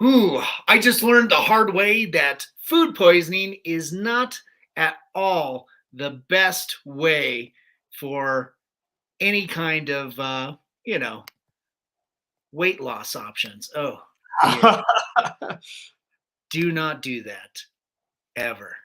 Ooh, I just learned the hard way that food poisoning is not at all the best way for any kind of, you know, weight loss options. Oh, dear. Do not do that ever.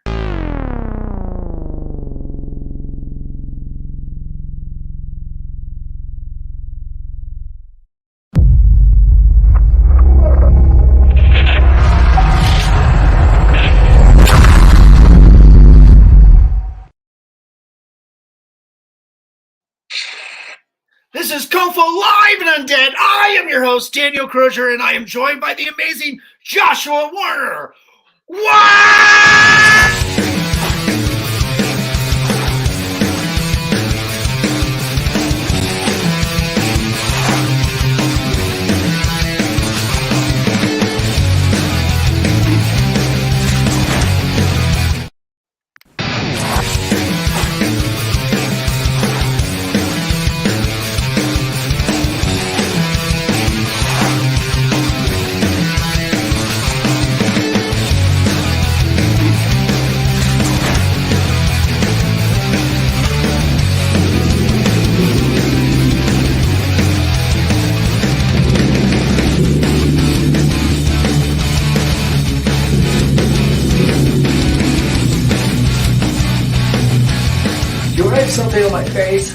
This is COFOH Live Undead. I am your host, Daniel Crosier, and I am joined by the amazing Joshua Werner. What? Something on my face.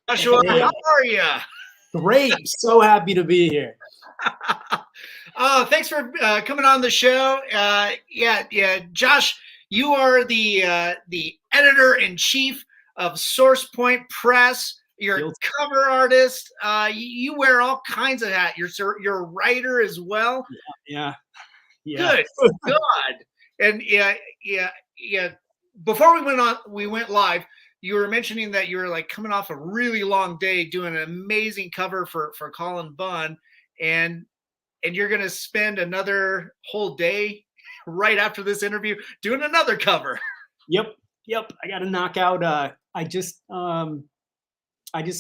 Joshua, how are you? Great. So happy to be here. Thanks for coming on the show. Yeah. Josh, you are the editor-in-chief of Source Point Press. You're a cover artist. You wear all kinds of hats. You're a writer as well. Yeah. Good God. And yeah. Before we went live, you were mentioning that you were like coming off a really long day doing an amazing cover for Colin Bunn, and you're going to spend another whole day right after this interview doing another cover. Yep. I got to knock out. I just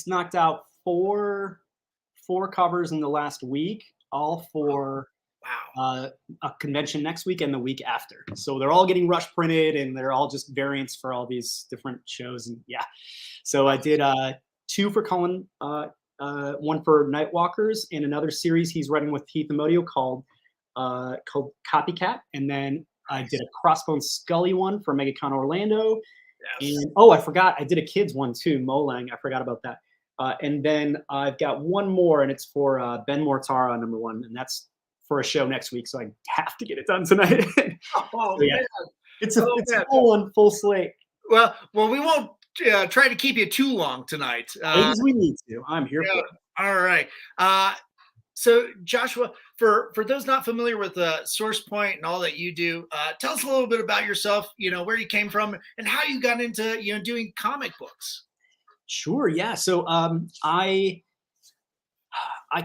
knocked out four covers in the last week, all for a convention next week and the week after. So they're all getting rush printed, and they're all just variants for all these different shows. And yeah, so I did two for Colin, one for Nightwalkers, and another series he's writing with Heath Amodio called Copycat. And then I did a Crossbones Scully one for MegaCon Orlando. Yes. And I forgot, I did a kids one too, Molang. I forgot about that. And then I've got one more, and it's for Ben Mortara, #1, and that's for a show next week, so I have to get it done tonight. So, yeah. It's a full slate. Well, we won't try to keep you too long tonight. As we need to. I'm here for it. All right. So Joshua, for those not familiar with Source Point and all that you do, tell us a little bit about yourself. Where you came from and how you got into doing comic books. Sure. Yeah. So I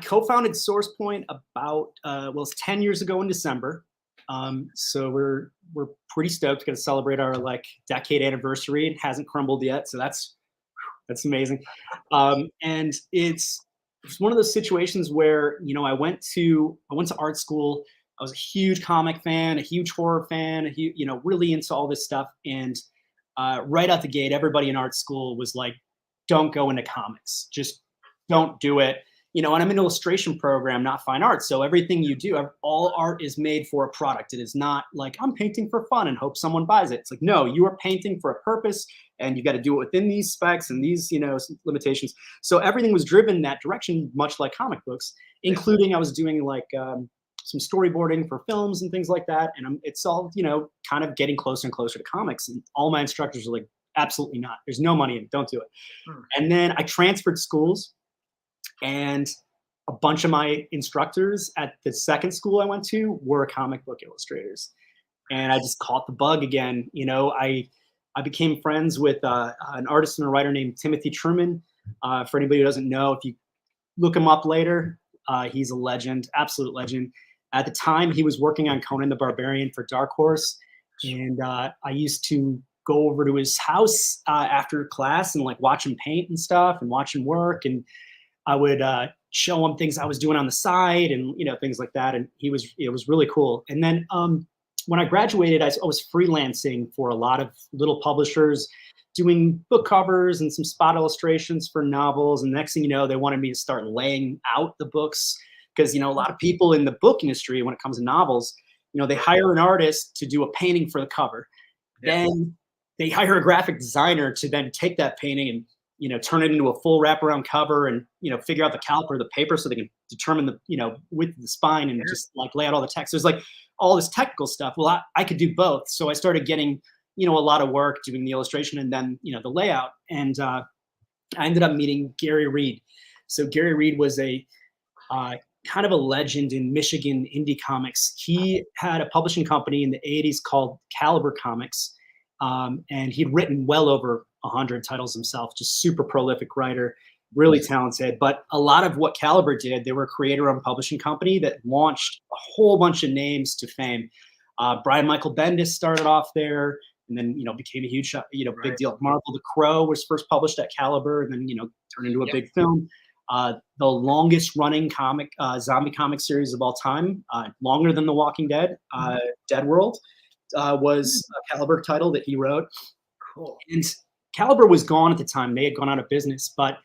co-founded Source Point about it's 10 years ago in December. So we're pretty stoked. Going to celebrate our decade anniversary. It hasn't crumbled yet, so that's amazing. And it's one of those situations where I went to art school. I was a huge comic fan, a huge horror fan, really into all this stuff. And right out the gate, everybody in art school was like, "Don't go into comics. Just don't do it." And I'm an illustration program, not fine art. So everything you do, all art is made for a product. It is not like I'm painting for fun and hope someone buys it. It's like, no, you are painting for a purpose, and you got to do it within these specs and these, limitations. So everything was driven in that direction, much like comic books, including I was doing some storyboarding for films and things like that. And it's all, kind of getting closer and closer to comics. And all my instructors are like, absolutely not. There's no money in it. Don't do it. And then I transferred schools. And a bunch of my instructors at the second school I went to were comic book illustrators. And I just caught the bug again. I became friends with an artist and a writer named Timothy Truman. For anybody who doesn't know, if you look him up later, he's a legend, absolute legend. At the time, he was working on Conan the Barbarian for Dark Horse. And I used to go over to his house after class and like watch him paint and stuff and watch him work. And I would show him things I was doing on the side and, you know, things like that. And it was really cool. And then when I graduated, I was freelancing for a lot of little publishers, doing book covers and some spot illustrations for novels. And next thing you know, they wanted me to start laying out the books because, you know, a lot of people in the book industry, when it comes to novels, you know, they hire an artist to do a painting for the cover. Yeah. Then they hire a graphic designer to then take that painting and, you know, turn it into a full wraparound cover and, you know, figure out the caliper, the paper, so they can determine the, you know, width of the spine and just like lay out all the text. There's like all this technical stuff. Well, I could do both. So I started getting, you know, a lot of work doing the illustration and then, you know, the layout. And I ended up meeting Gary Reed. So Gary Reed was a kind of a legend in Michigan indie comics. He had a publishing company in the 80s called Caliber Comics. And he'd written well over 100 titles himself, just super prolific writer, really talented. But a lot of what Caliber did, they were a creator-owned publishing company that launched a whole bunch of names to fame. Brian Michael Bendis started off there, and then, you know, became a huge, you know, big deal. Marvel the Crow was first published at Caliber, and then, you know, turned into a big film. The longest running comic, zombie comic series of all time, longer than The Walking Dead, Dead World, was a Caliber title that he wrote. Cool. And Caliber was gone at the time. They had gone out of business, but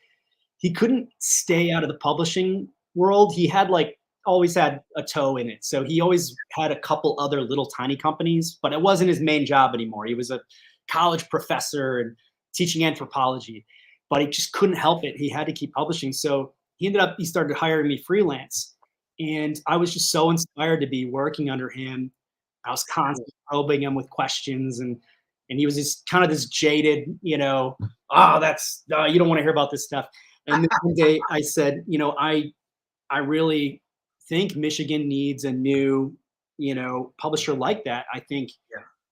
he couldn't stay out of the publishing world. He had like always had a toe in it. So he always had a couple other little tiny companies, but it wasn't his main job anymore. He was a college professor and teaching anthropology, but he just couldn't help it. He had to keep publishing. So he started hiring me freelance. And I was just so inspired to be working under him. I was constantly probing him with questions, and he was just kind of this jaded, you know, you don't want to hear about this stuff. And then one day I said, you know, I really think Michigan needs a new, you know, publisher like that. I think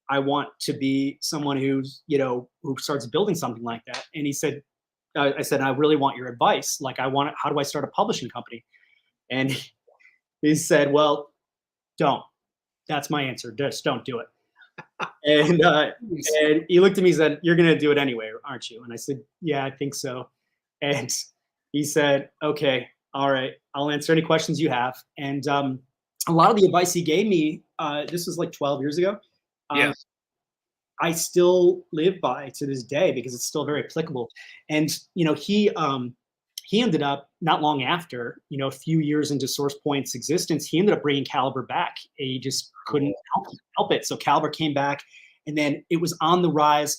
I want to be someone who's, you know, who starts building something like that. And he said, I said, I really want your advice. Like, how do I start a publishing company? And he said, well, don't. That's my answer. Just don't do it. And he looked at me and said, you're going to do it anyway, aren't you? And I said, yeah, I think so. And he said, okay, all right, I'll answer any questions you have. And a lot of the advice he gave me, this was like 12 years ago, I still live by to this day because it's still very applicable. And, you know, he ended up not long after, you know, a few years into SourcePoint's existence, he ended up bringing Caliber back. He just couldn't help it. So Caliber came back, and then it was on the rise.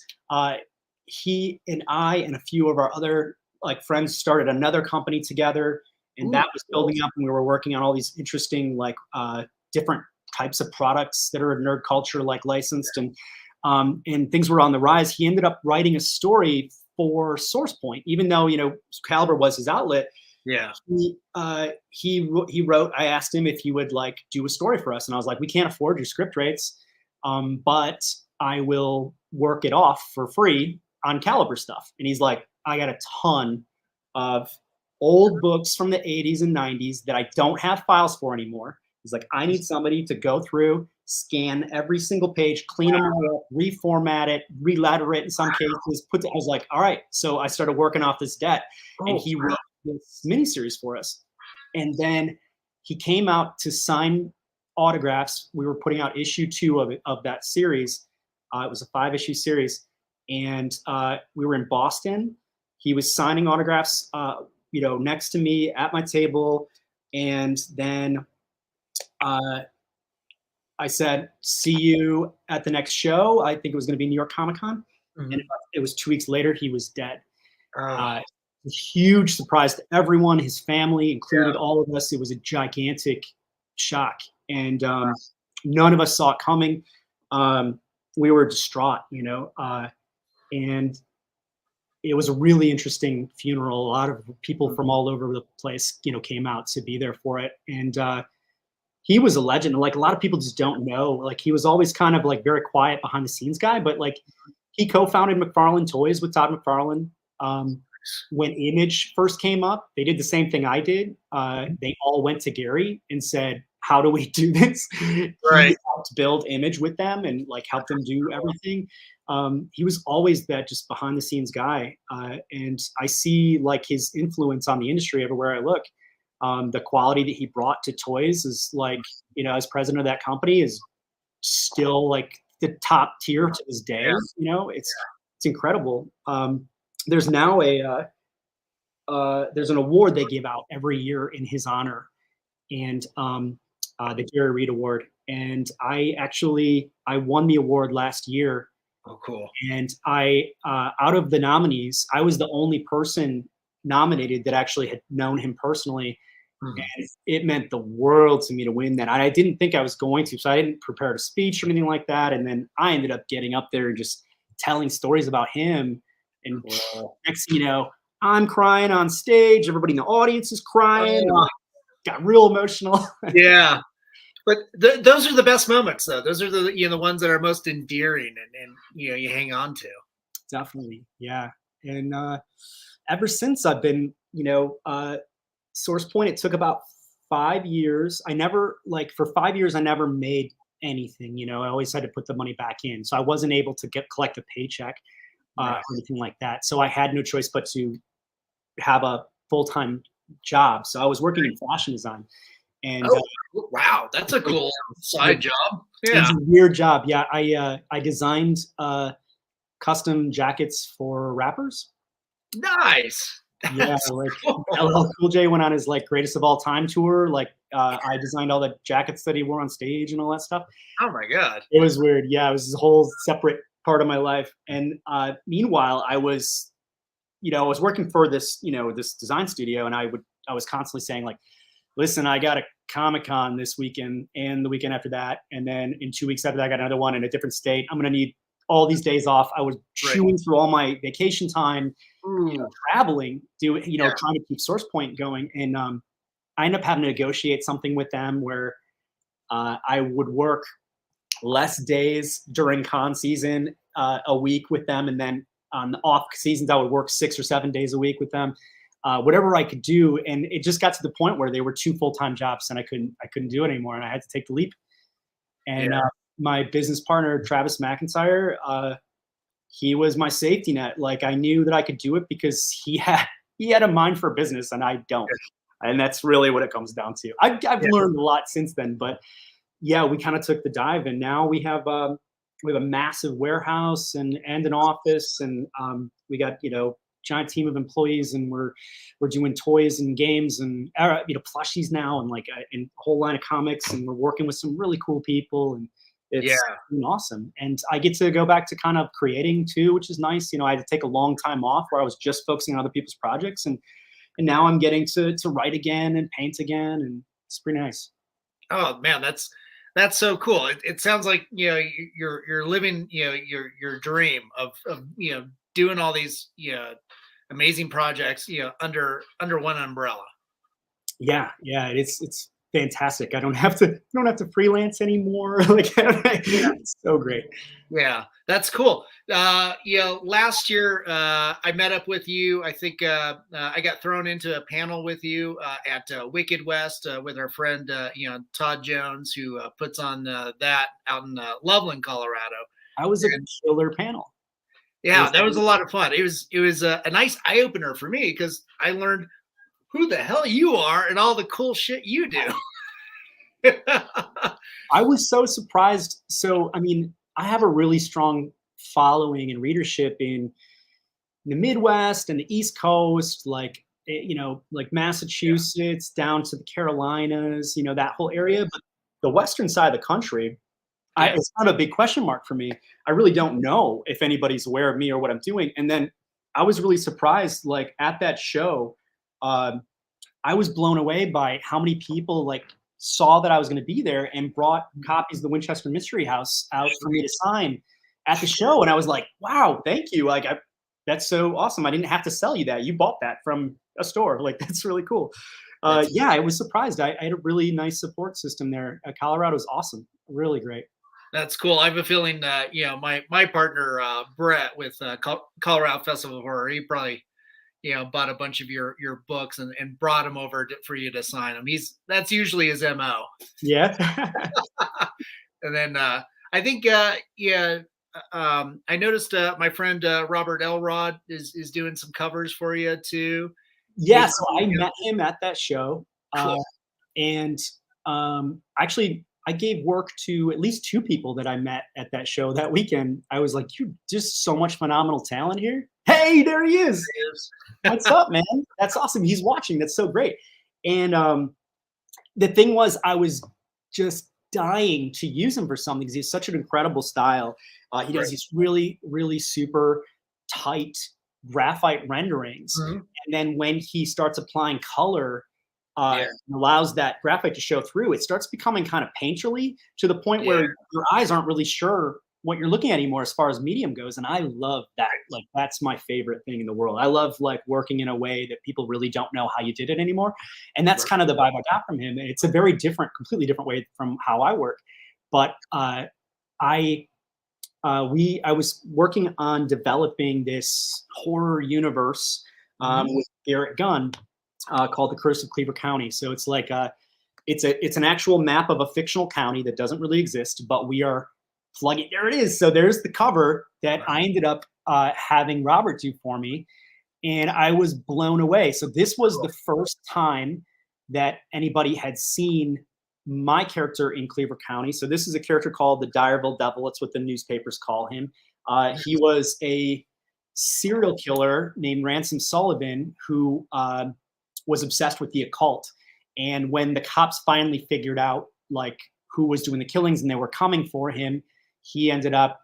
He and I and a few of our other like friends started another company together, and that was building up. And we were working on all these interesting like different types of products that are nerd culture like licensed, and things were on the rise. He ended up writing a story for SourcePoint, even though, you know, Caliber was his outlet. Yeah. He wrote, I asked him if he would like do a story for us. And I was like, we can't afford your script rates, but I will work it off for free on Caliber stuff. And he's like, I got a ton of old books from the 80s and 90s that I don't have files for anymore. He's like, I need somebody to go through, scan every single page, clean them all up, reformat it, re-letter it in some cases. I was like, all right. So I started working off this debt, and he wrote this miniseries for us. And then he came out to sign autographs. We were putting out issue 2 of that series. It was a 5-issue series, and we were in Boston. He was signing autographs, you know, next to me at my table, and then I said, see you at the next show. I think it was going to be New York Comic Con. And it was 2 weeks later, he was dead. A huge surprise to everyone, his family included, all of us. It was a gigantic shock. And none of us saw it coming. We were distraught, you know, and it was a really interesting funeral. A lot of people from all over the place, you know, came out to be there for it. And he was a legend. Like, a lot of people just don't know. Like, he was always kind of like very quiet behind the scenes guy, but like he co-founded McFarlane Toys with Todd McFarlane. When Image first came up, they did the same thing I did. They all went to Gary and said, how do we do this? Right. He helped build image with them and like help them do everything. He was always that just behind the scenes guy. And I see like his influence on the industry everywhere I look. The quality that he brought to toys is like, as president of that company is still like the top tier to this day. Yeah. It's incredible. There's now there's an award they give out every year in his honor, and the Jerry Reed Award. And I won the award last year. Oh, cool. And out of the nominees, I was the only person nominated that actually had known him personally. And it meant the world to me to win that. I didn't think I was going to, so I didn't prepare a speech or anything like that. And then I ended up getting up there and just telling stories about him. And next thing you know, I'm crying on stage. Everybody in the audience is crying. Got real emotional. Yeah. But those are the best moments, though. Those are the ones that are most endearing and you hang on to. Definitely, yeah. And ever since I've been, Source Point, it took about 5 years. For 5 years, I never made anything. I always had to put the money back in, so I wasn't able to collect a paycheck or anything like that. So I had no choice but to have a full-time job. So I was working in fashion design. And wow, that's a cool side job. Yeah, it's a weird job. Yeah, I designed custom jackets for rappers. Nice. Yeah, like LL Cool J went on his like greatest of all time tour. Like I designed all the jackets that he wore on stage and all that stuff. Oh my god, it was weird. Yeah, it was a whole separate part of my life. And meanwhile, I was working for this this design studio, and I was constantly saying like, listen, I got a Comic-Con this weekend and the weekend after that. And then in 2 weeks after that, I got another one in a different state. I'm going to need all these days off. I was chewing through all my vacation time, traveling, trying to keep Source Point going. And I ended up having to negotiate something with them where I would work less days during con season a week with them. And then on the off seasons, I would work 6 or 7 days a week with them. Whatever I could do, and it just got to the point where they were 2 full-time jobs, and I couldn't do it anymore, and I had to take the leap. And my business partner, Travis McIntyre, he was my safety net. Like I knew that I could do it because he had a mind for business, and I don't. And that's really what it comes down to. I've learned a lot since then, but yeah, we kind of took the dive, and now we have a massive warehouse and an office, and we got giant team of employees, and we're doing toys and games and plushies now, and like a whole line of comics, and we're working with some really cool people, and it's been awesome. And I get to go back to kind of creating too, which is nice. I had to take a long time off where I was just focusing on other people's projects, and now I'm getting to write again and paint again, and it's pretty nice. Oh man, that's so cool. It sounds like you're living your dream of doing all these amazing projects under one umbrella. Yeah, it's fantastic. I don't have to freelance anymore. Like it's so great. Yeah, that's cool. Last year I met up with you. I think I got thrown into a panel with you at Wicked West with our friend Todd Jones, who puts on that out in Loveland, Colorado. I was a killer panel. Yeah, that was a lot of fun. It was a nice eye opener for me because I learned who the hell you are and all the cool shit you do. I was so surprised. So, I mean, I have a really strong following and readership in the Midwest and the East Coast, like Massachusetts down to the Carolinas, that whole area. But the Western side of the country, it's not a big question mark for me. I really don't know if anybody's aware of me or what I'm doing. And then I was really surprised, like at that show, I was blown away by how many people like saw that I was going to be there and brought copies of the Winchester Mystery House out for me to sign at the show. And I was like, wow, thank you. Like, that's so awesome. I didn't have to sell you that. You bought that from a store. Like, that's really cool. I was surprised. I had a really nice support system there. Colorado is awesome. Really great. That's cool. I have a feeling that, my partner, Brett with Colorado Festival of Horror, he probably bought a bunch of your books and brought them over for you to sign them. That's usually his MO. Yeah. And then I think I noticed my friend Robert Elrod is doing some covers for you too. Yeah, so I met him at that show. Cool. And actually, I gave work to at least 2 people that I met at that show that weekend. I was like, "You're just so much phenomenal talent here." Hey, there he is. What's up, man? That's awesome. He's watching. That's so great. And the thing was, I was just dying to use him for something because he has such an incredible style. He does these really, really super tight graphite renderings. Mhm. And then when he starts applying color, allows that graphite to show through, it starts becoming kind of painterly to the point where your eyes aren't really sure what you're looking at anymore as far as medium goes. And I love that. Like, that's my favorite thing in the world. I love like working in a way that people really don't know how you did it anymore. And that's kind of the vibe I got from him. It's a very different, completely different way from how I work. But I was working on developing this horror universe with Garrett Gunn called The Curse of Cleaver County. So it's like it's an actual map of a fictional county that doesn't really exist, but we are plugging. There it is. So there's the cover that I ended up having Robert do for me, and I was blown away. So this was the first time that anybody had seen my character in Cleaver County. So this is a character called the Direville Devil. That's what the newspapers call him. He was a serial killer named Ransom Sullivan who was obsessed with the occult. And when the cops finally figured out like who was doing the killings and they were coming for him, he ended up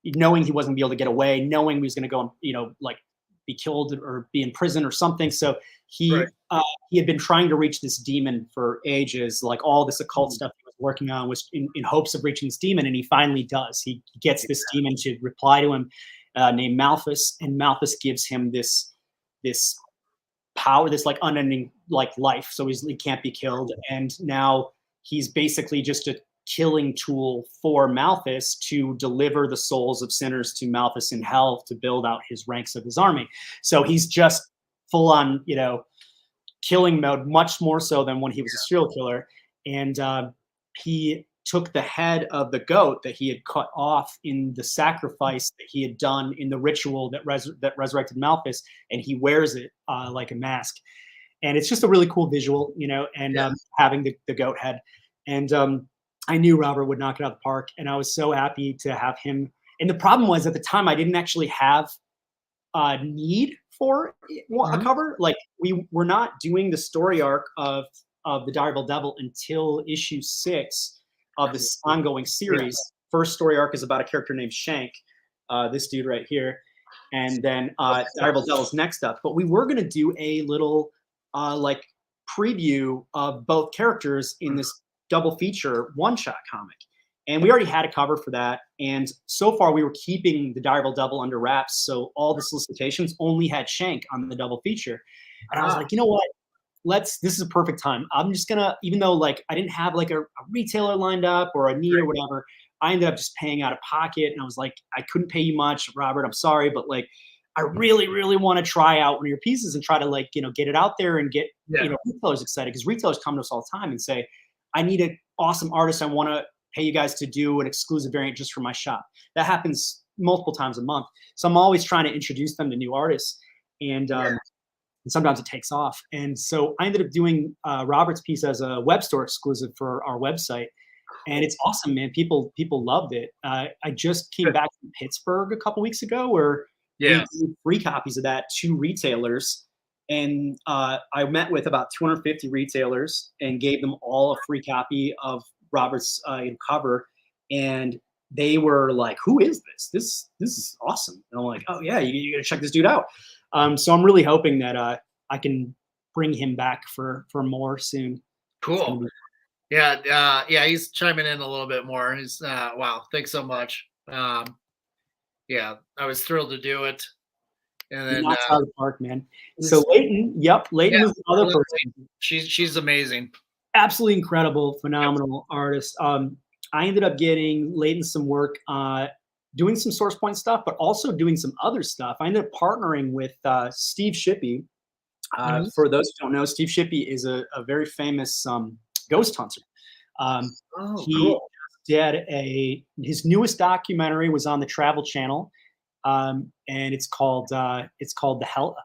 knowing he wasn't gonna be able to get away, knowing he was going to go, like be killed or be in prison or something. So he had been trying to reach this demon for ages, like all this occult stuff he was working on was in hopes of reaching this demon, and he finally does. He gets this demon to reply to him, named Malthus, and Malthus gives him this power, this like unending like life. So he can't be killed, and now he's basically just a killing tool for Malthus to deliver the souls of sinners to Malthus in hell to build out his ranks of his army. So he's just full on, killing mode, much more so than when he was a serial killer. And he took the head of the goat that he had cut off in the sacrifice that he had done in the ritual that resurrected Malthus, and he wears it like a mask. And it's just a really cool visual, and having the goat head. And I knew Robert would knock it out of the park, and I was so happy to have him. And the problem was at the time I didn't actually have a need for a cover. Like we were not doing the story arc of the Direville Devil until issue 6 of this ongoing series. First story arc is about a character named Shank, this dude right here, and then Direville Devil's next up. But we were going to do a little like preview of both characters in this double feature one-shot comic. And we already had a cover for that. And so far we were keeping the Direville Devil under wraps. So all the solicitations only had Shank on the double feature. And I was like, you know what? This is a perfect time. I'm just gonna, even though like I didn't have like a retailer lined up or a need or whatever, I ended up just paying out of pocket. And I was like, I couldn't pay you much, Robert, I'm sorry. But like, I really, really want to try out one of your pieces and try to like, get it out there and get, retailers excited. Because retailers come to us all the time and say, I need an awesome artist. I want to pay you guys to do an exclusive variant just for my shop. That happens multiple times a month. So I'm always trying to introduce them to new artists. And sometimes it takes off. And so I ended up doing Robert's piece as a web store exclusive for our website. And it's awesome, man. People loved it. I just came back from Pittsburgh a couple weeks ago where we did free copies of that to retailers. And I met with about 250 retailers and gave them all a free copy of Robert's cover. And they were like, who is this? This is awesome. And I'm like, oh yeah, you gotta check this dude out. So I'm really hoping that I can bring him back for more soon. Cool. Yeah, he's chiming in a little bit more. He's wow, thanks so much. Yeah, I was thrilled to do it. And then out of the park, man. So Leighton was the other person. She's amazing. Absolutely incredible, phenomenal artist. I ended up getting Leighton some work doing some source point stuff, but also doing some other stuff. I ended up partnering with Steve Shippey. For those who don't know, Steve Shippey is a very famous ghost hunter. He Cool. did his newest documentary was on the Travel Channel, and it's called the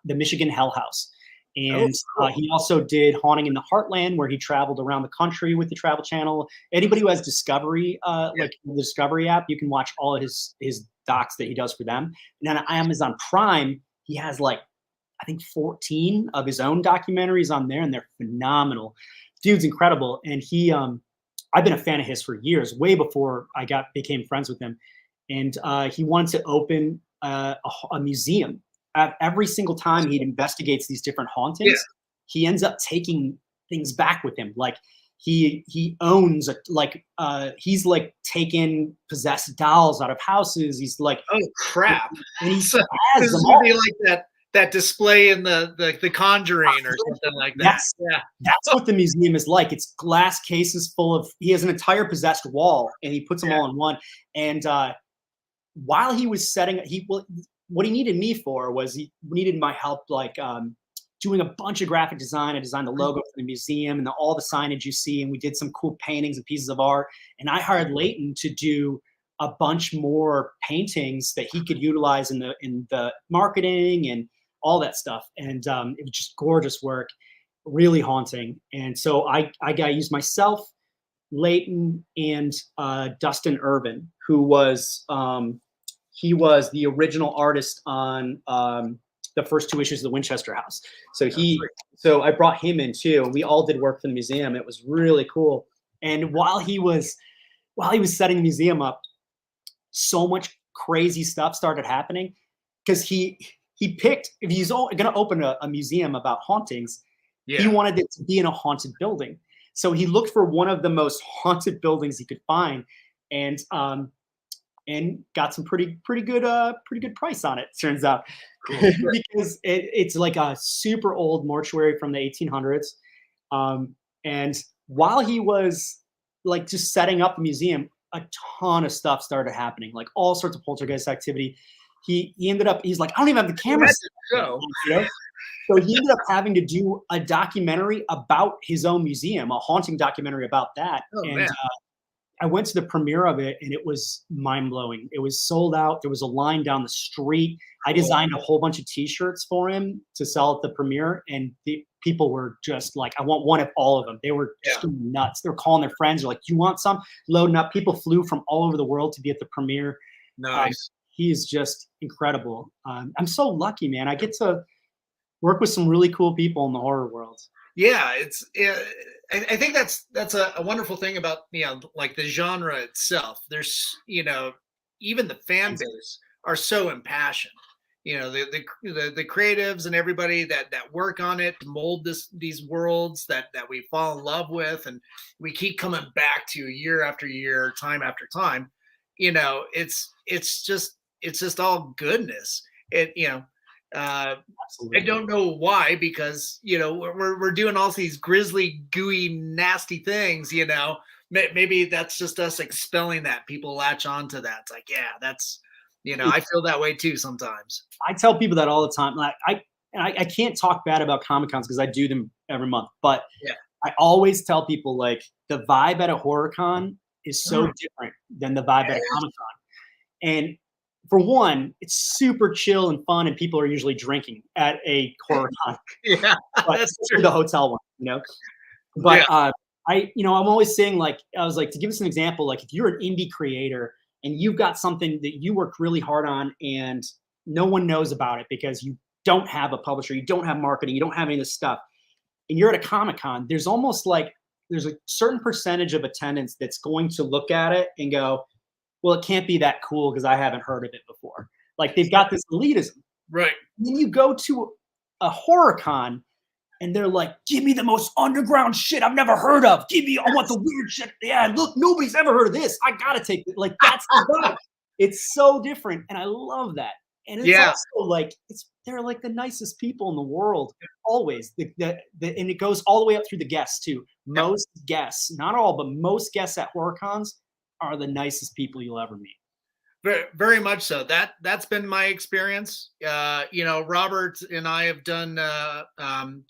Michigan Hell House. And cool. he also did Haunting in the Heartland, where he traveled around the country with the Travel Channel. Anybody who has Discovery, like the Discovery app, you can watch all of his docs that he does for them. And on Amazon Prime, he has like, I think 14 of his own documentaries on there, and they're phenomenal. Dude's incredible. And I've been a fan of his for years, way before I became friends with him. And he wanted to open a museum. Every single time he investigates these different hauntings, he ends up taking things back with him. Like he owns he's like taken possessed dolls out of houses. He's like, oh crap! And he So has this them is all. gonna be like that display in the Conjuring or something like that. That's what the museum is like. It's glass cases full of. He has an entire possessed wall, and he puts them all in one. And while he was setting, what he needed me for was he needed my help, like doing a bunch of graphic design. I designed the logo for the museum and all the signage you see, and we did some cool paintings and pieces of art. And I hired Leighton to do a bunch more paintings that he could utilize in the marketing and all that stuff. And it was just gorgeous work, really haunting. And so I used myself, Leighton, and Dustin Irvin, who was he was the original artist on the first 2 issues of the Winchester House. So I brought him in too, and we all did work for the museum. It was really cool. And while he was setting the museum up, so much crazy stuff started happening, because he picked, if he's going to open a museum about hauntings, he wanted it to be in a haunted building. So he looked for one of the most haunted buildings he could find, and got some pretty good price on it, turns out. Cool. Because it's like a super old mortuary from the 1800s. And while he was like just setting up the museum, a ton of stuff started happening, like all sorts of poltergeist activity. He's like, I don't even have the camera. So he ended up having to do a documentary about his own museum, a haunting documentary about that. I went to the premiere of it, and it was mind-blowing. It was sold out. There was a line down the street. I designed a whole bunch of T-shirts for him to sell at the premiere, and the people were just like, I want one of all of them. They were just nuts. They were calling their friends. They're like, you want some? Loading up. People flew from all over the world to be at the premiere. Nice. He is just incredible. I'm so lucky, man. I get to work with some really cool people in the horror world. Yeah, I think that's a wonderful thing about, like the genre itself. There's, even the fan base are so impassioned. The creatives and everybody that work on it to mold these worlds that we fall in love with, and we keep coming back to year after year, time after time. It's just all goodness. I don't know why, because we're doing all these grisly, gooey, nasty things. Maybe that's just us expelling that. People latch on to that. It's like, that's I feel that way too sometimes. I tell people that all the time. Like I can't talk bad about Comic-Cons because I do them every month. But I always tell people, like, the vibe at a horror con is so different than the vibe at a Comic-Con. And for one, it's super chill and fun, and people are usually drinking at a horror con. That's true. The hotel one, But I'm always saying, like, I was like, to give us an example, like, if you're an indie creator and you've got something that you worked really hard on and no one knows about it because you don't have a publisher, you don't have marketing, you don't have any of this stuff, and you're at a Comic-Con, there's almost like there's a certain percentage of attendance that's going to look at it and go, well, it can't be that cool because I haven't heard of it before. Like, they've got this elitism. Right. And then you go to a horror con and they're like, give me the most underground shit I've never heard of. I want the weird shit. Yeah, look, nobody's ever heard of this. I got to take it. Like, that's the vibe. It's so different. And I love that. And it's also like, they're like the nicest people in the world, always. And it goes all the way up through the guests too. Most guests, not all, but most guests at horror cons are the nicest people you'll ever meet. Very much so. That's been my experience. Robert and I have done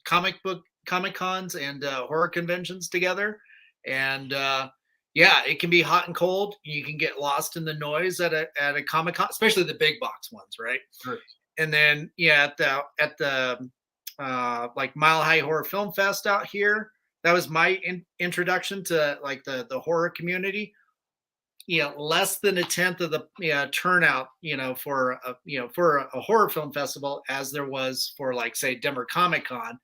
comic cons and horror conventions together, and it can be hot and cold. You can get lost in the noise at a comic con, especially the big box ones, right? Sure. And then at the like Mile High Horror Film Fest out here, that was my introduction to like the horror community. Less than a tenth of the turnout, for a horror film festival as there was for like say Denver Comic Con.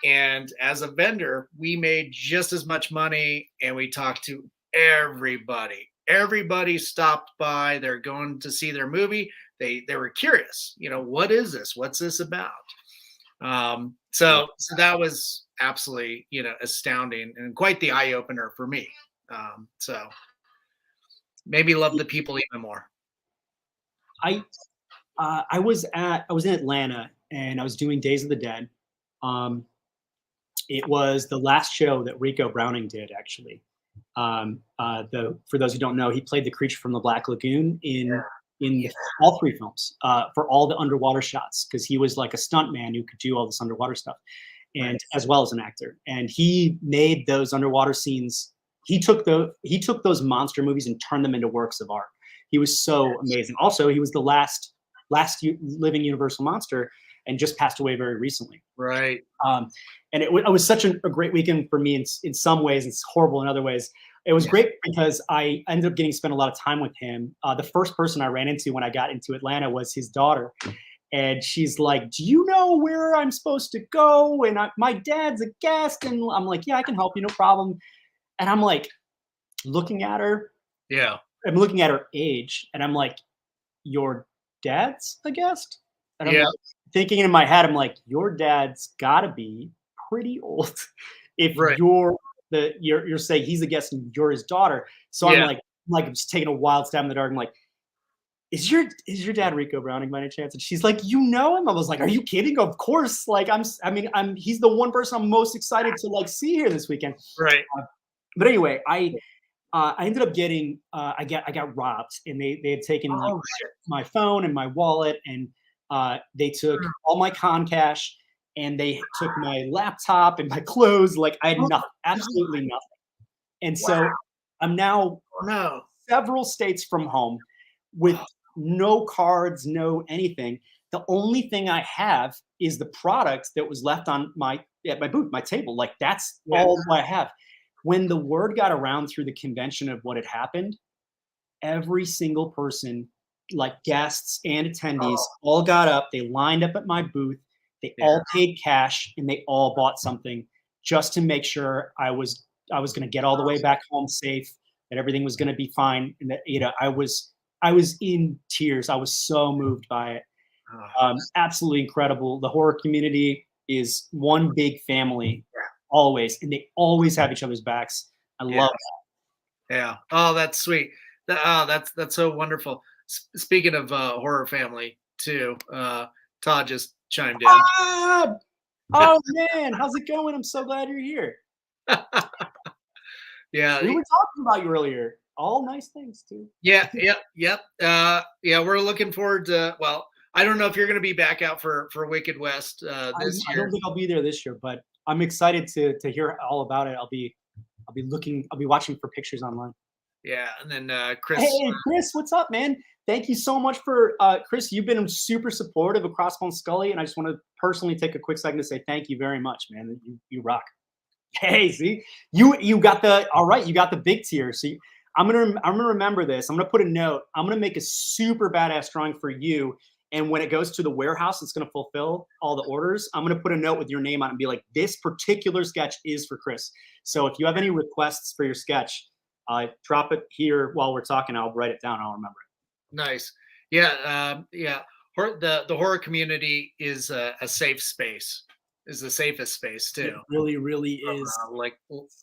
And as a vendor, we made just as much money, and we talked to everybody. Everybody stopped by. They're going to see their movie. They were curious. What is this? What's this about? So that was absolutely astounding and quite the eye opener for me. So. Maybe love the people even more. I was in Atlanta, and I was doing Days of the Dead. It was the last show that Rico Browning did, actually. For those who don't know, he played the creature from the Black Lagoon in all three films for all the underwater shots, because he was like a stunt man who could do all this underwater stuff, and as well as an actor. And he made those underwater scenes. He took those monster movies and turned them into works of art. He was so amazing. Also, he was the last living Universal monster, and just passed away very recently. Right. And it was such a great weekend for me in some ways. It's horrible in other ways. It was great because I ended up getting to spend a lot of time with him. The first person I ran into when I got into Atlanta was his daughter. And she's like, "Do you know where I'm supposed to go? And my dad's a guest." And I'm like, "Yeah, I can help you, no problem." And I'm like looking at her. Yeah. I'm looking at her age, and I'm like, "Your dad's a guest?" And I'm like, thinking in my head, I'm like, "Your dad's got to be pretty old if you're saying he's a guest and you're his daughter." So I'm I'm just taking a wild stab in the dark. I'm like, is your dad Rico Browning by any chance? And she's like, "You know him?" I was like, "Are you kidding? Of course!" Like he's the one person I'm most excited to like see here this weekend. Right. But anyway, I ended up getting I got robbed, and they had taken my phone and my wallet, and they took all my con cash, and they took my laptop and my clothes. Like I had nothing, absolutely nothing. And so I'm now several states from home with no cards, no anything. The only thing I have is the product that was left on my booth, my table. Like that's all I have. When the word got around through the convention of what had happened, every single person, like guests and attendees, all got up. They lined up at my booth. They all paid cash, and they all bought something just to make sure I was going to get all the way back home safe, that everything was going to be fine, and that I was in tears. I was so moved by it. Absolutely incredible. The horror community is one big family. Always, and they always have each other's backs. I love that. Yeah. Oh, that's sweet. That's so wonderful. Speaking of horror family too, Todd just chimed in. Oh man, how's it going? I'm so glad you're here. Yeah, we were talking about you earlier. All nice things too. Yep. We're looking forward to. Well, I don't know if you're going to be back out for Wicked West this year. I don't think I'll be there this year, but I'm excited to hear all about it. I'll be watching for pictures online. Yeah, and then Chris. Hey, Chris, what's up, man? Thank you so much for Chris. You've been super supportive of Crossbone Scully, and I just want to personally take a quick second to say thank you very much, man. You rock. Hey, see, you got the big tier. So I'm gonna remember this. I'm gonna put a note. I'm gonna make a super badass drawing for you. And when it goes to the warehouse, it's going to fulfill all the orders. I'm going to put a note with your name on it and be like, "This particular sketch is for Chris." So if you have any requests for your sketch, drop it here while we're talking. I'll write it down. I'll remember it. Nice. Yeah. The horror community is a safe space. Is the safest space too. It really, really is.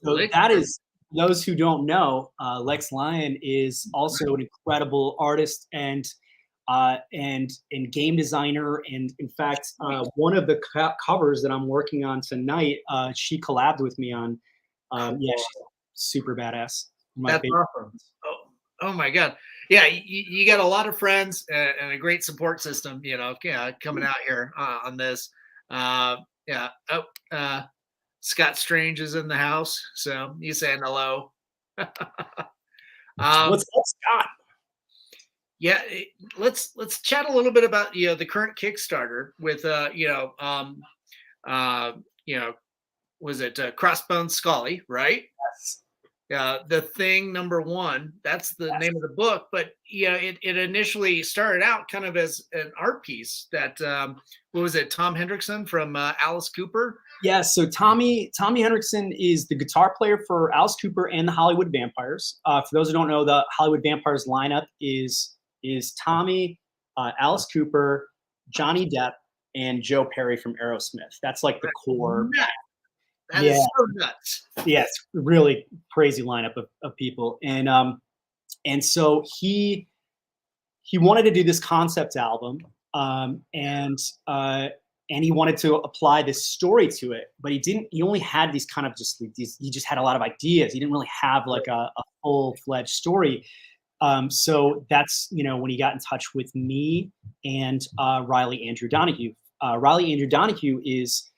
That is. Those who don't know, Lex Lyon is also an incredible artist and game designer, and in fact, one of the covers that I'm working on tonight, she collabed with me on. She's super badass. That's awesome. Oh my god! Yeah, you got a lot of friends and a great support system, you know, coming out here on this. Yeah. Oh, Scott Strange is in the house, so he's saying hello. What's up, Scott? Yeah, let's chat a little bit about the current Kickstarter with was it Crossbone Scully, right? Yes. The Thing #1. That's the Yes. name of the book. But it initially started out kind of as an art piece that what was it? Tom Hendrickson from Alice Cooper. Yeah, so Tommy Hendrickson is the guitar player for Alice Cooper and the Hollywood Vampires. For those who don't know, the Hollywood Vampires lineup is Tommy, Alice Cooper, Johnny Depp, and Joe Perry from Aerosmith. That's like the core. That is so nuts. Yeah, it's really crazy lineup of people. And so he wanted to do this concept album, and he wanted to apply this story to it, but he only had these kind of he just had a lot of ideas. He didn't really have like a full-fledged story. So that's, when he got in touch with me and Riley Andrew Donahue. Riley Andrew Donahue is,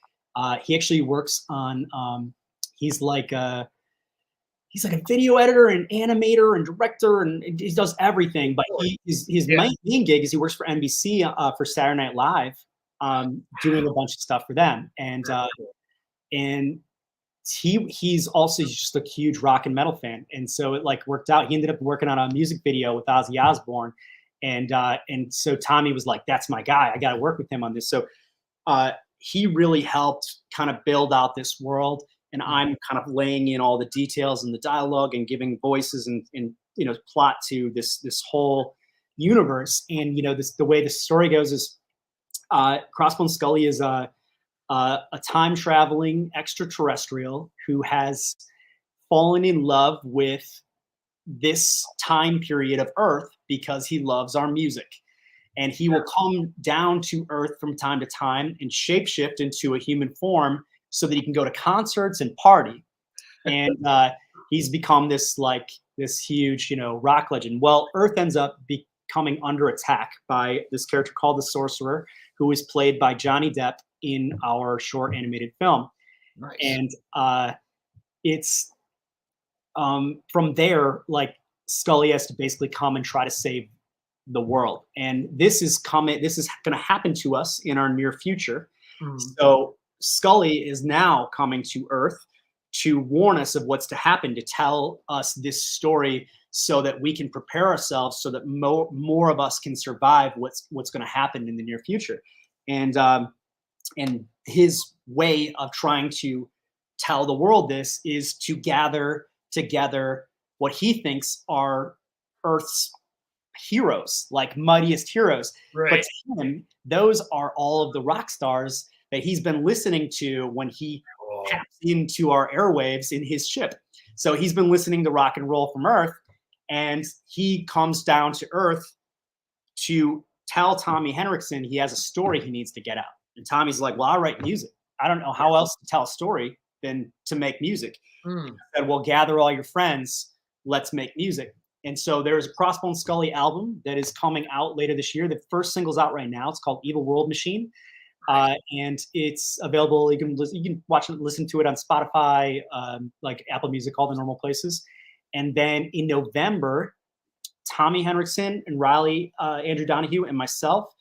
he actually works on, he's like a video editor and animator and director, and he does everything. But his main gig is he works for NBC for Saturday Night Live, doing a bunch of stuff for them. And he's also just a huge rock and metal fan, and so it like worked out. He ended up working on a music video with Ozzy Osbourne, and so Tommy was like, "That's my guy. I got to work with him on this." So he really helped kind of build out this world, and I'm kind of laying in all the details and the dialogue and giving voices and plot to this whole universe. And the way the story goes is Crossbone Scully is a time traveling extraterrestrial who has fallen in love with this time period of Earth because he loves our music. And he will come down to Earth from time to time and shapeshift into a human form so that he can go to concerts and party. And he's become this huge, rock legend. Well, Earth ends up becoming under attack by this character called the Sorcerer, who is played by Johnny Depp in our short animated film. Nice. And it's from there, like Scully has to basically come and try to save the world. And this is going to happen to us in our near future. So Scully is now coming to Earth to warn us of what's to happen, to tell us this story so that we can prepare ourselves so that more of us can survive what's going to happen in the near future. And his way of trying to tell the world this is to gather together what he thinks are Earth's heroes, like mightiest heroes. Right. But to him, those are all of the rock stars that he's been listening to when he taps into our airwaves in his ship. So he's been listening to rock and roll from Earth, and he comes down to Earth to tell Tommy Hendrickson he has a story he needs to get out. And Tommy's like, well, I write music. I don't know how else to tell a story than to make music. He said, well, gather all your friends. Let's make music. And so there's a Crossbone Scully album that is coming out later this year. The first single's out right now. It's called Evil World Machine. And it's available. You can watch it, listen to it on Spotify, like Apple Music, all the normal places. And then in November, Tommy Hendrickson and Riley Andrew Donahue and myself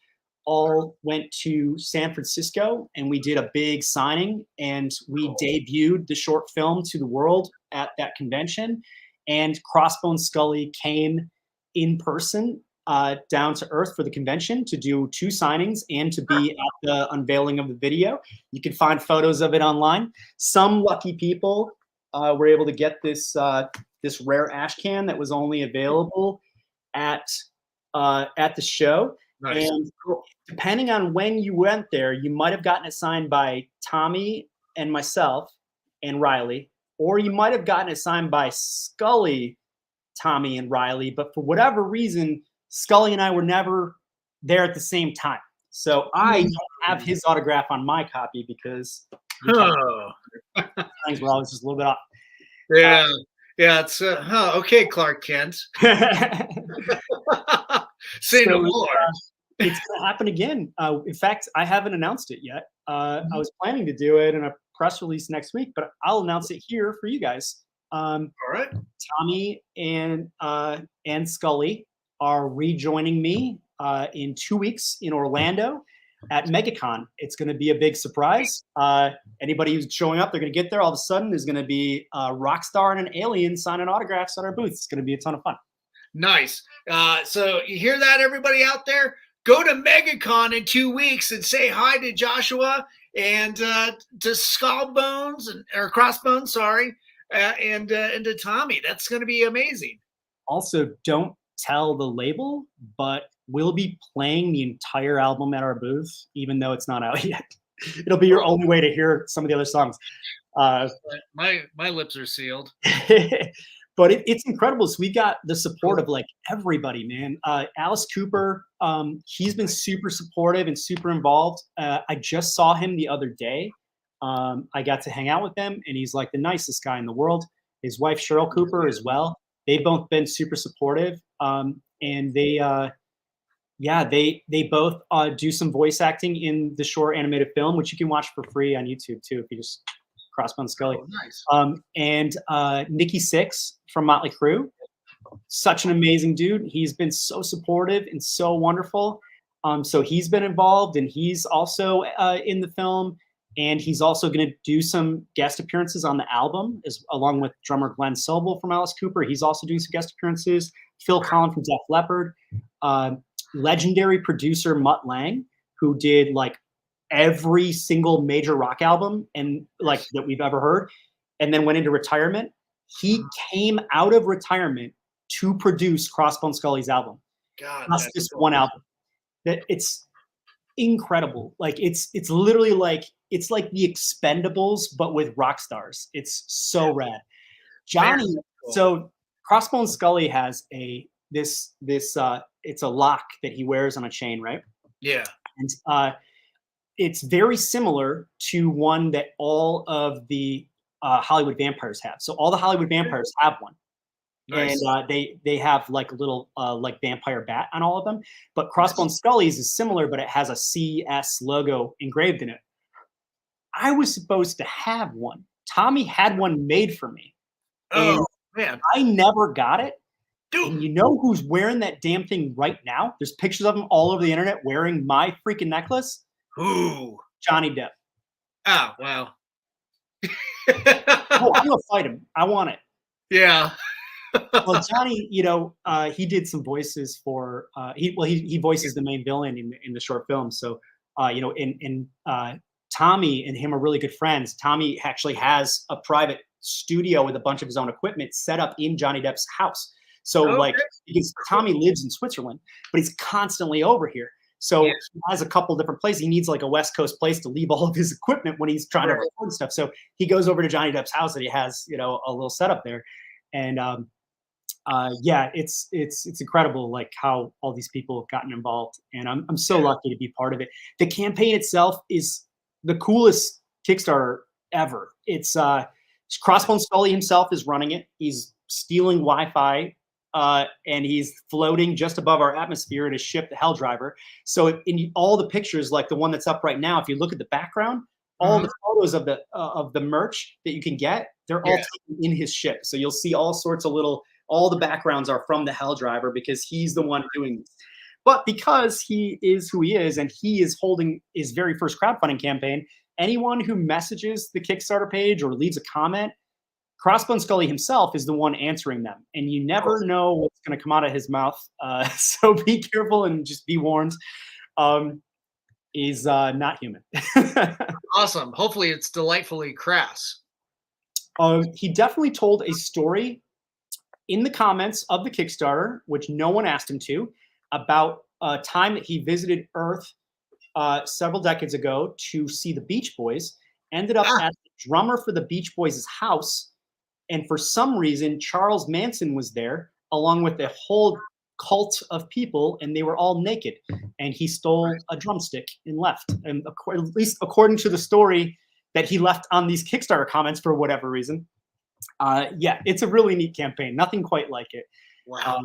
all went to San Francisco, and we did a big signing, and we debuted the short film to the world at that convention. And Crossbone Scully came in person down to Earth for the convention to do 2 signings and to be at the unveiling of the video. You can find photos of it online. Some lucky people were able to get this rare ash can that was only available at the show. Nice. And depending on when you went there, you might have gotten it signed by Tommy and myself and Riley, or you might have gotten it signed by Scully, Tommy, and Riley. But for whatever reason, Scully and I were never there at the same time. So I don't have his autograph on my copy because things were always just a little bit off. Yeah. Yeah, it's okay, Clark Kent. Say no So, more. It's going to happen again. In fact, I haven't announced it yet. I was planning to do it in a press release next week, but I'll announce it here for you guys. All right. Tommy and Scully are rejoining me in 2 weeks in Orlando at MegaCon. It's going to be a big surprise. Anybody who's showing up, they're going to get there. All of a sudden, there's going to be a rock star and an alien signing autographs at our booth. It's going to be a ton of fun. Nice. So you hear that, everybody out there? Go to MegaCon in 2 weeks and say hi to Joshua and to Skullbones or Crossbones, sorry, and to Tommy. That's going to be amazing. Also, don't tell the label, but we'll be playing the entire album at our booth, even though it's not out yet. It'll be your only way to hear some of the other songs. My lips are sealed. But it's incredible. So we got the support of like everybody, man. Alice Cooper, he's been super supportive and super involved. I just saw him the other day. I got to hang out with him, and he's like the nicest guy in the world. His wife Cheryl Cooper as well. They've both been super supportive, and they both do some voice acting in the short animated film, which you can watch for free on YouTube too if you just Crossbone Scully. Oh, nice. And Nikki Sixx from Motley Crue, such an amazing dude. He's been so supportive and so wonderful. So he's been involved, and he's also in the film, and he's also going to do some guest appearances on the album, along with drummer Glenn Sobel from Alice Cooper. He's also doing some guest appearances. Phil Collin from Def Leppard, legendary producer Mutt Lange, who did like every single major rock album and like that we've ever heard, and then went into retirement. He came out of retirement to produce Crossbone Scully's album. God, that's just one album. That it's incredible. Like it's literally like it's like the Expendables but with rock stars. It's so rad. Johnny. Cool. So Crossbone Scully has this it's a lock that he wears on a chain, right? Yeah. And it's very similar to one that all of the Hollywood vampires have. So all the Hollywood vampires have one. Nice. And they have like a little like vampire bat on all of them. But Crossbone Scully's is similar, but it has a CS logo engraved in it. I was supposed to have one. Tommy had one made for me. Oh, man. I never got it. Dude. And you know who's wearing that damn thing right now? There's pictures of him all over the internet wearing my freaking necklace. Who? Johnny Depp. Oh, wow. I'm going to fight him. I want it. Yeah. Well, Johnny, you know, he did some voices for, he voices the main villain in the short film. So, you know, Tommy and him are really good friends. Tommy actually has a private studio with a bunch of his own equipment set up in Johnny Depp's house. So like, because Tommy lives in Switzerland, but he's constantly over here. So he has a couple different places. He needs like a West Coast place to leave all of his equipment when he's trying to record stuff. So he goes over to Johnny Depp's house and he has, you know, a little setup there. And yeah, it's incredible like how all these people have gotten involved. And I'm so lucky to be part of it. The campaign itself is the coolest Kickstarter ever. It's Crossbone Scully himself is running it. He's stealing Wi-Fi. And he's floating just above our atmosphere in his ship, the Hell Driver. So in all the pictures, like the one that's up right now, if you look at the background, all the photos of the merch that you can get, they're all taken in his ship. So you'll see all sorts of all the backgrounds are from the Hell Driver because he's the one doing this. But because he is who he is and he is holding his very first crowdfunding campaign, anyone who messages the Kickstarter page or leaves a comment, Crossbone Scully himself is the one answering them, and you never know what's going to come out of his mouth. So be careful and just be warned. He's not human. Awesome. Hopefully it's delightfully crass. He definitely told a story in the comments of the Kickstarter, which no one asked him to, about a time that he visited Earth several decades ago to see the Beach Boys, ended up at the drummer for the Beach Boys' house. And for some reason, Charles Manson was there, along with a whole cult of people, and they were all naked. And he stole a drumstick and left. And at least according to the story that he left on these Kickstarter comments for whatever reason. Yeah, it's a really neat campaign. Nothing quite like it. Wow.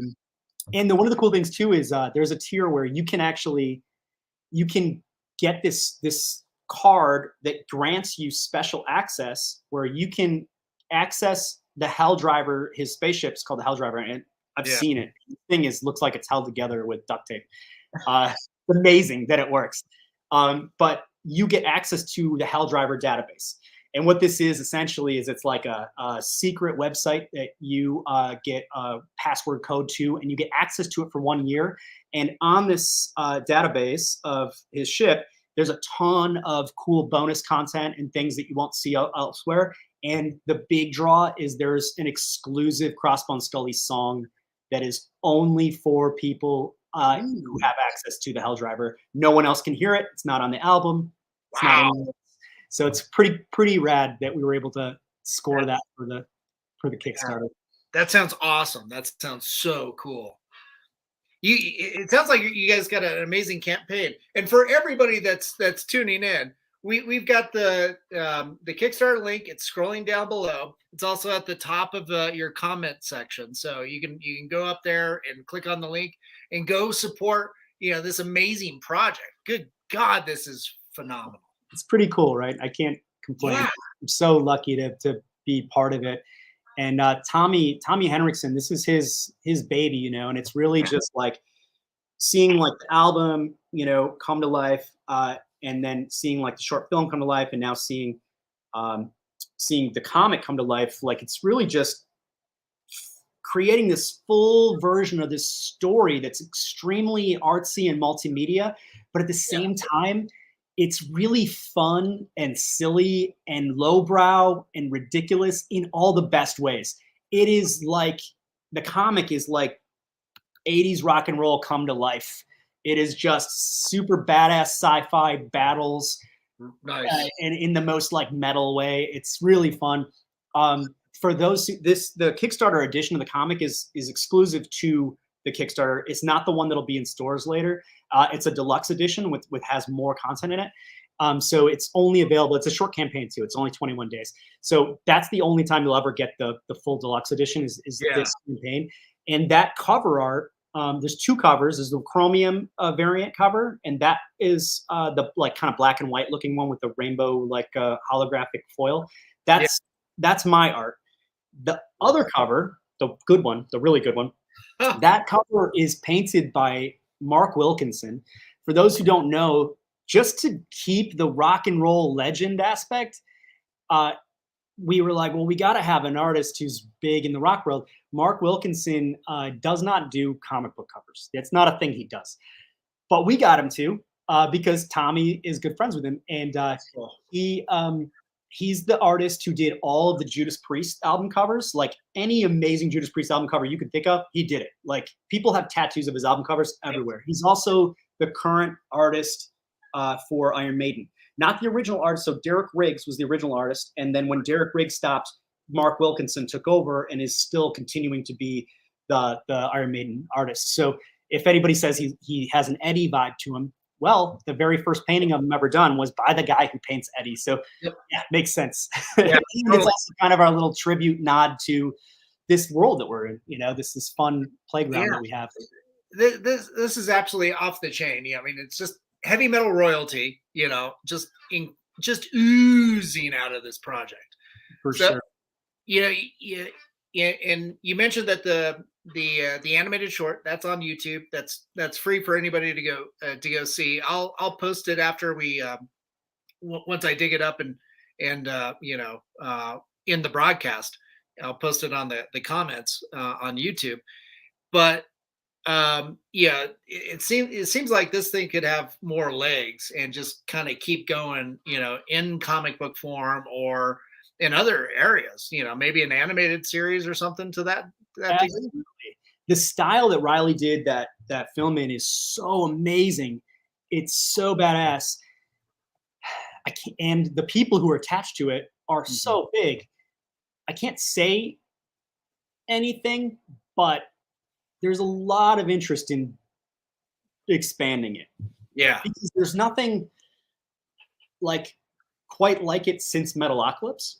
And one of the cool things too is there's a tier where you can get this card that grants you special access where you can access the Hell Driver. His spaceship's called the Hell Driver, and I've seen it. The thing looks like it's held together with duct tape. It's amazing that it works. But you get access to the Hell Driver database. And what this is essentially is it's like a secret website that you get a password code to, and you get access to it for 1 year. And on this database of his ship, there's a ton of cool bonus content and things that you won't see elsewhere. And the big draw is there's an exclusive Crossbone Scully song that is only for people who have access to the Hell Driver. No one else can hear it. It's not on the album. It's not on so it's pretty rad that we were able to score that for the Kickstarter. That sounds awesome. That sounds so cool. It sounds like you guys got an amazing campaign. And for everybody that's tuning in, we've got the Kickstarter link. It's scrolling down below. It's also at the top of your comment section, so you can go up there and click on the link and go support this amazing project. Good God, this is phenomenal. It's pretty cool, right? I can't complain. Yeah. I'm so lucky to be part of it. And Tommy Henriksen, this is his baby, and it's really just like seeing like the album, come to life, and then seeing like the short film come to life, and now seeing the comic come to life. Like it's really just creating this full version of this story that's extremely artsy and multimedia, but at the same time, it's really fun and silly and lowbrow and ridiculous in all the best ways. It is like the comic is like 80s rock and roll come to life. It is just super badass sci-fi battles, nice, and in the most like metal way. It's really fun. For those, the Kickstarter edition of the comic is exclusive to the Kickstarter. It's not the one that'll be in stores later. It's a deluxe edition with has more content in it. So it's only available. It's a short campaign too. It's only 21 days. So that's the only time you'll ever get the full deluxe edition is this campaign. And that cover art, there's two covers. There's the chromium variant cover, and that is the like kind of black and white looking one with the rainbow like holographic foil. That's my art. The other cover, the good one, the really good one, that cover is painted by Mark Wilkinson. For those who don't know, just to keep the rock and roll legend aspect, we were like, well, we got to have an artist who's big in the rock world. Mark Wilkinson does not do comic book covers. It's not a thing he does. But we got him to because Tommy is good friends with him. And he's the artist who did all of the Judas Priest album covers. Like any amazing Judas Priest album cover you could think of, he did it. Like people have tattoos of his album covers everywhere. He's also the current artist for Iron Maiden. Not the original artist. So Derek Riggs was the original artist. And then when Derek Riggs stopped, Mark Wilkinson took over and is still continuing to be the Iron Maiden artist. So if anybody says he has an Eddie vibe to him, well, the very first painting of him ever done was by the guy who paints Eddie. So yeah, it makes sense. Yeah, it's also kind of our little tribute nod to this world that we're in, this fun playground that we have. This is absolutely off the chain. I mean, it's just heavy metal royalty, just oozing out of this project. For sure. And you mentioned that the animated short that's on YouTube. That's free for anybody to go see. I'll post it after we once I dig it up and in the broadcast. I'll post it on the comments on YouTube. But it seems like this thing could have more legs and just kind of keep going, in comic book form or in other areas, maybe an animated series or something to that. Absolutely. The style that Riley did that film in is so amazing. It's so badass. And the people who are attached to it are so big. I can't say anything, but there's a lot of interest in expanding it. Yeah. Because there's nothing quite like it since Metalocalypse,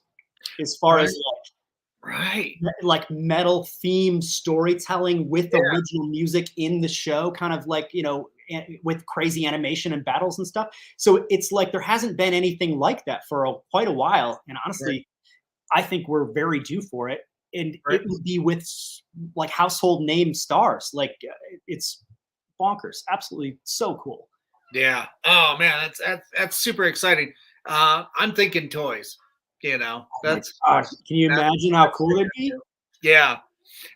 as far as Right. like metal themed storytelling with Yeah. original music in the show, kind of like, with crazy animation and battles and stuff. So it's like there hasn't been anything like that for quite a while. And Right. honestly, I think we're very due for it. And Right. it would be with like household name stars. Like it's bonkers. Absolutely so cool. Yeah. Oh man, that's super exciting. I'm thinking toys. You know, Oh my gosh. Can you that's imagine how that's what cool I it'd gotta be? do. Yeah.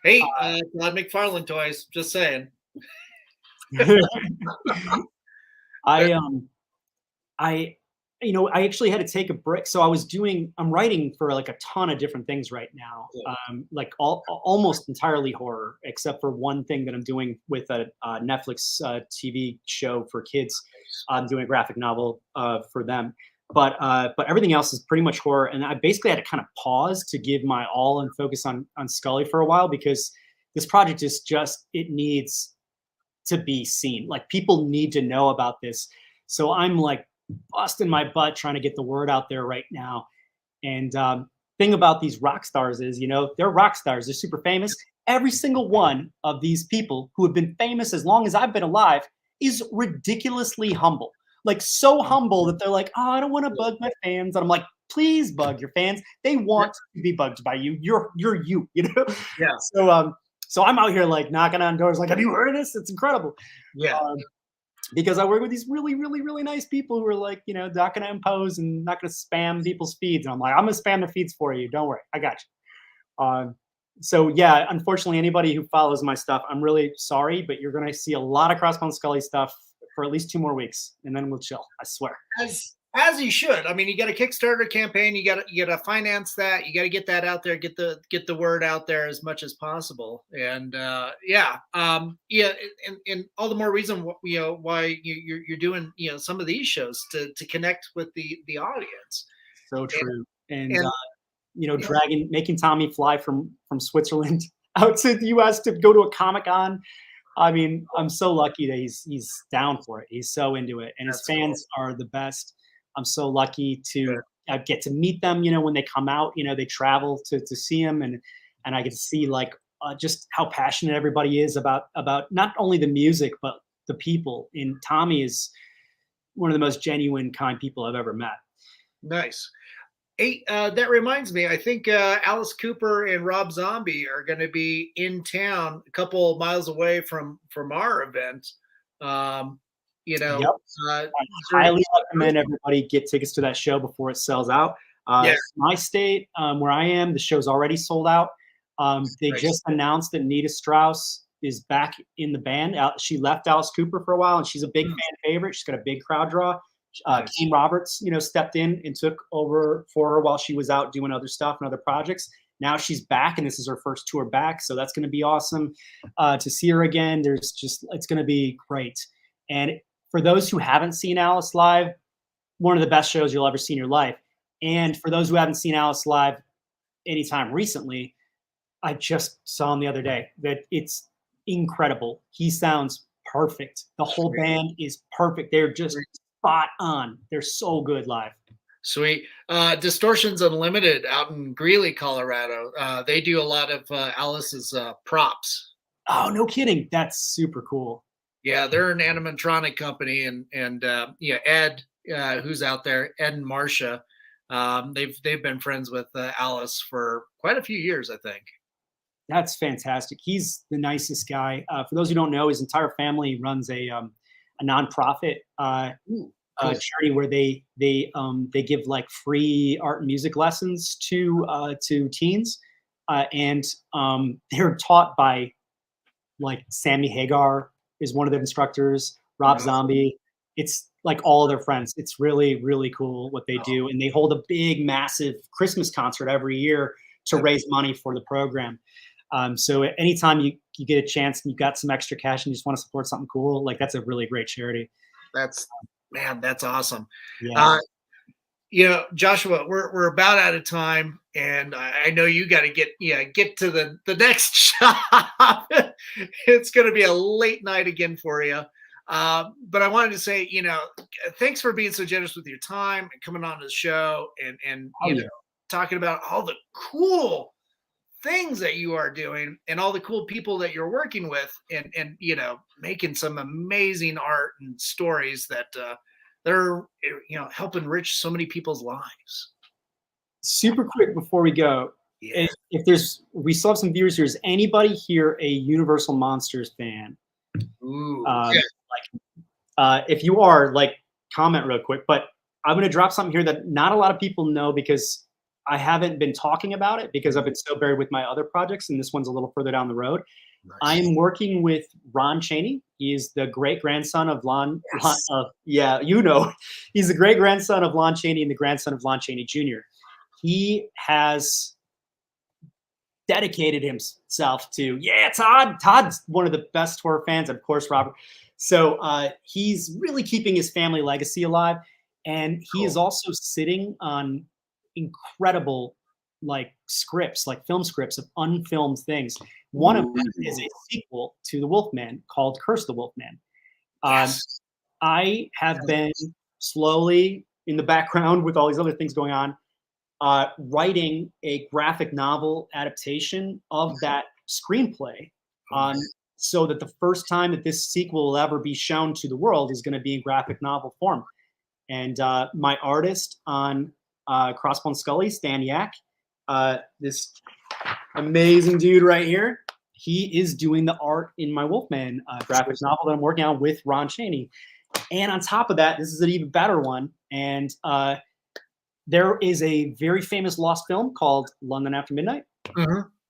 Hey, Todd McFarlane toys. Just saying. I I I actually had to take a break. So I'm writing for like a ton of different things right now. Cool. Like almost entirely horror, except for one thing that I'm doing with a Netflix TV show for kids. I'm doing a graphic novel for them. But everything else is pretty much horror. And I basically had to kind of pause to give my all and focus on Scully for a while because this project is just it needs to be seen. Like people need to know about this. So I'm like busting my butt trying to get the word out there right now. And thing about these rock stars is, they're rock stars. They're super famous. Every single one of these people who have been famous as long as I've been alive is ridiculously humble. Like so humble that they're like, oh, I don't want to bug my fans. And I'm like, please bug your fans. They Yeah. want to be bugged by you. You're you, Yeah. So I'm out here like knocking on doors, like, have you heard of this? It's incredible. Yeah. Because I work with these really, really, really nice people who are like, not going to impose and not going to spam people's feeds. And I'm like, I'm going to spam the feeds for you. Don't worry. I got you. So yeah, unfortunately, anybody who follows my stuff, I'm really sorry, but you're going to see a lot of Crossbone Scully stuff for at least 2 more weeks, and then we'll chill. I swear. As you should. I mean, you got a Kickstarter campaign. You got to finance that. You got to get that out there. Get the word out there as much as possible. And and all the more reason why you're doing some of these shows to connect with the audience. So true. And And making Tommy fly from Switzerland out to the U.S. to go to a Comic-Con. I mean, I'm so lucky that he's down for it. He's so into it, and his That's fans are the best. I'm so lucky to Good. get to meet them. When they come out, they travel to see him, and I get to see like just how passionate everybody is about not only the music but the people. And Tommy is one of the most genuine, kind people I've ever met. Nice. Hey, that reminds me. I think Alice Cooper and Rob Zombie are going to be in town, a couple miles away from our event. Um, Yep. I during highly recommend everybody get tickets to that show before it sells out. Yeah. My state, where I am, the show's already sold out. They Nice. just announced that Nita Strauss is back in the band. She left Alice Cooper for a while, and she's a big fan favorite. She's got a big crowd draw. Nice. Kane Roberts, stepped in and took over for her while she was out doing other stuff and other projects. Now she's back, and this is her first tour back, so that's going to be awesome to see her again. It's going to be great. And for those who haven't seen Alice live, one of the best shows you'll ever see in your life. And for those who haven't seen Alice live anytime recently, I just saw him the other day that it's incredible. He sounds perfect. The whole band is perfect. They're just spot on. They're so good live. Sweet. Distortions Unlimited out in Greeley, Colorado. They do a lot of Alice's props. Oh, no kidding. That's super cool. Yeah, they're an animatronic company, and Ed, who's out there, Ed and Marcia, they've been friends with Alice for quite a few years, I think. That's fantastic. He's the nicest guy. For those who don't know, his entire family runs a nonprofit Cool. charity where they give like free art and music lessons to teens, and they're taught by like Sammy Hagar is one of the instructors, Rob Nice. Zombie. It's like all of their friends. It's really, really cool what they do. And they hold a big, massive Christmas concert every year to raise money for the program. So anytime you get a chance and you've got some extra cash and you just want to support something cool, like that's a really great charity. That's awesome. Yeah. Joshua, we're about out of time, and I know you got to get to the next shop. It's going to be a late night again for you. But I wanted to say, thanks for being so generous with your time and coming on to the show and talking about all the cool things that you are doing and all the cool people that you're working with, and you know, making some amazing art and stories that they're, you know, help enrich so many people's lives. Super quick before we go, Yeah. we still have some viewers here. Is anybody here a Universal Monsters fan? Ooh. Yeah. If you are, like, comment real quick. But I'm going to drop something here that not a lot of people know because I haven't been talking about it because I've been so buried with my other projects, and this one's a little further down the road. Nice. I am working with Ron Chaney. He's the great grandson of he's the great grandson of Lon Chaney and the grandson of Lon Chaney Jr. He has dedicated himself to, Todd. Todd's one of the best horror fans, of course, Robert. So he's really keeping his family legacy alive. And he is also sitting on incredible scripts, like film scripts of unfilmed things. One of them is a sequel to The Wolfman called Curse the Wolfman. Yes. I have been slowly in the background with all these other things going on, writing a graphic novel adaptation of that screenplay, so that the first time that this sequel will ever be shown to the world is going to be in graphic novel form. And my artist on Crossbone Scully, Stan Yak, this amazing dude right here, he is doing the art in my Wolfman graphic novel that I'm working on with Ron Chaney. And on top of that, this is an even better one. And there is a very famous lost film called London After Midnight,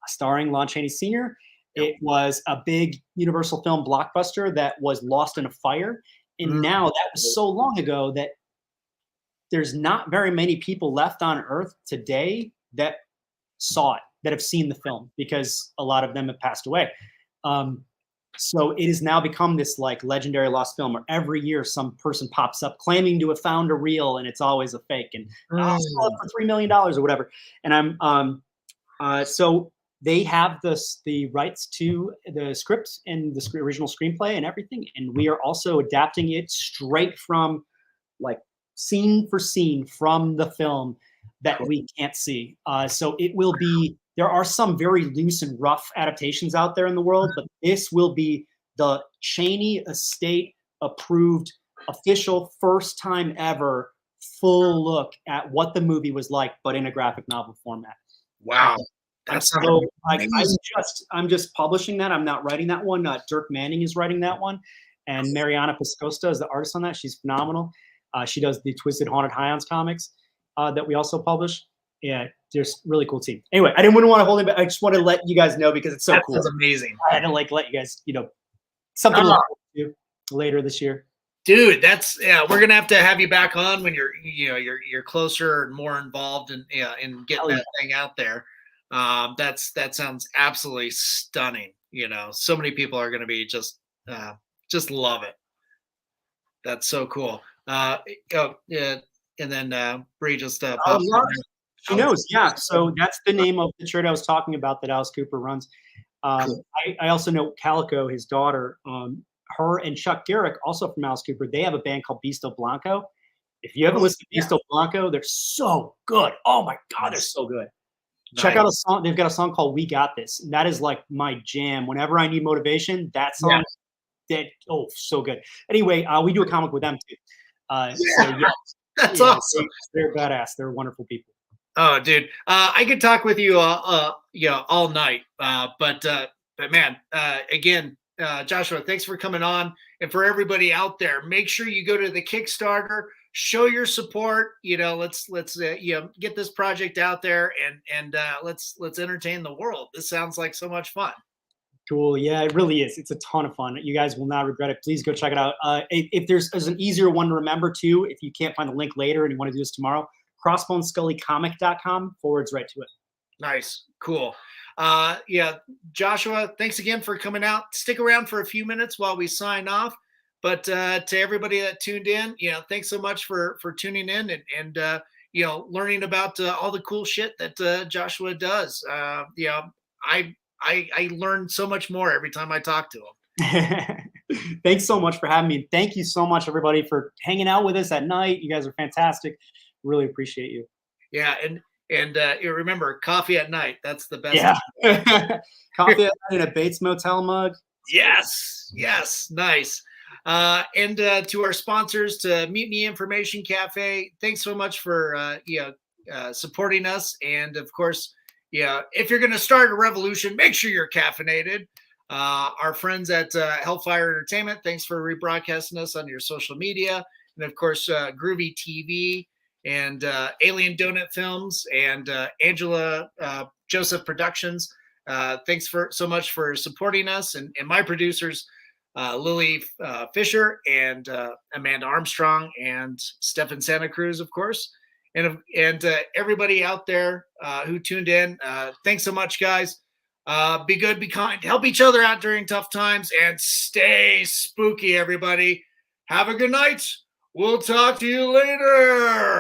starring Lon Chaney Sr. It was a big Universal film blockbuster that was lost in a fire. And now that was so long ago that there's not very many people left on Earth today that saw it, that have seen the film, because a lot of them have passed away. So it has now become this legendary lost film where every year some person pops up claiming to have found a reel, and it's always a fake, and I'll sell it for $3 million or whatever. And so they have the rights to the script and the original screenplay and everything, and we are also adapting it straight from scene for scene from the film that we can't see. So it will be, there are some very loose and rough adaptations out there in the world, but this will be the Chaney estate approved, official, first time ever full look at what the movie was like, but in a graphic novel format. Wow. I'm just publishing that. I'm not writing that one. Dirk Manning is writing that one. And Mariana Piscosta is the artist on that. She's phenomenal. She does the Twisted Haunted Highlands comics that we also publish. Yeah, just really cool team. Anyway, I didn't want to hold it, but I just want to let you guys know because it's so cool. That's amazing. I had to let you guys, something to do later this year. Dude, that's we're gonna have to have you back on when you're closer and more involved in getting that thing out there. That sounds absolutely stunning. So many people are gonna be just love it. That's so cool. And then Bree just she knows, yeah. So that's the name of the shirt I was talking about that Alice Cooper runs. Cool. I also know Calico, his daughter, her and Chuck Garrick, also from Alice Cooper, they have a band called Beasto Blanco. If you haven't listened to Beasto Blanco, they're so good. Oh my God, they're so good. Nice. Check out a song. They've got a song called We Got This. And that is my jam. Whenever I need motivation, that song, so good. Anyway, we do a comic with them too. That's awesome. They're badass. They're wonderful people. Oh, dude, I could talk with you, all night. But man, again, Joshua, thanks for coming on. And for everybody out there, make sure you go to the Kickstarter, show your support. Let's get this project out there, and let's entertain the world. This sounds like so much fun. Cool. Yeah, it really is. It's a ton of fun. You guys will not regret it. Please go check it out. If there's an easier one to remember too, if you can't find the link later and you want to do this tomorrow, crossbonescullycomic.com forwards right to it. Nice. Cool. Joshua, thanks again for coming out. Stick around for a few minutes while we sign off. But to everybody that tuned in, thanks so much for tuning in and learning about all the cool shit that Joshua does. I learn so much more every time I talk to him. Thanks so much for having me. Thank you so much, everybody, for hanging out with us at night. You guys are fantastic. Really appreciate you. Yeah. And you remember, coffee at night. That's the best. Yeah. Coffee at night in a Bates Motel mug. Yes. Yes. Nice. And to our sponsors, to Mutiny Information Cafe, thanks so much for supporting us. And of course, if you're going to start a revolution, make sure you're caffeinated. Our friends at Hellfire Entertainment, thanks for rebroadcasting us on your social media. And of course, Groovy TV and Alien Donut Films and Angela Joseph Productions. Thanks so much for supporting us, and my producers, Lily Fisher and Amanda Armstrong and Stefan Santa Cruz, of course, and everybody out there who tuned in. Thanks so much, guys. Be good, be kind, help each other out during tough times, and stay spooky, everybody. Have a good night. We'll talk to you later.